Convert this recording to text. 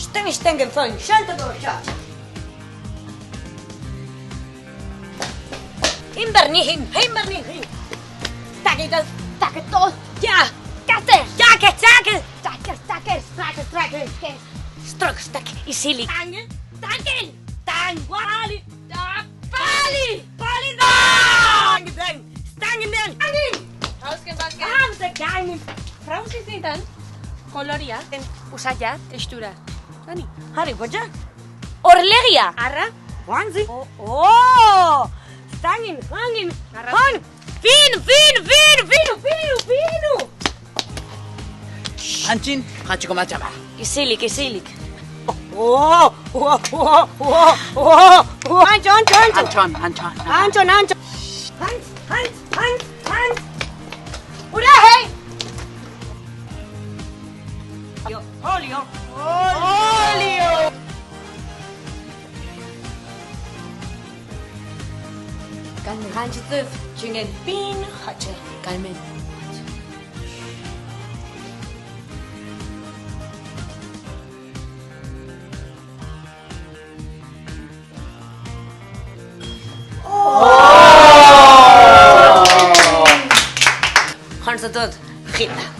Stengen van Santa Rosa. Himbernihin. Stakke tot. Ja, katten. Stakke. Strak, isilik. Tang, wali. Pali. Stangen. Stangen. Frauzi zintan, koloria, usaia, textura. Zani? Harry Potter. Orlegia! Arra. Wahnsinn. Oh. Stangen. Arra. Han. Vino. Antxin, jatxiko matxama. Isilik. Antxon. Antxon. Hans. Ura, hey! Olio. Kalmen. Handsif, jingen bin, hatje. Kalmen. Hands tot, gita.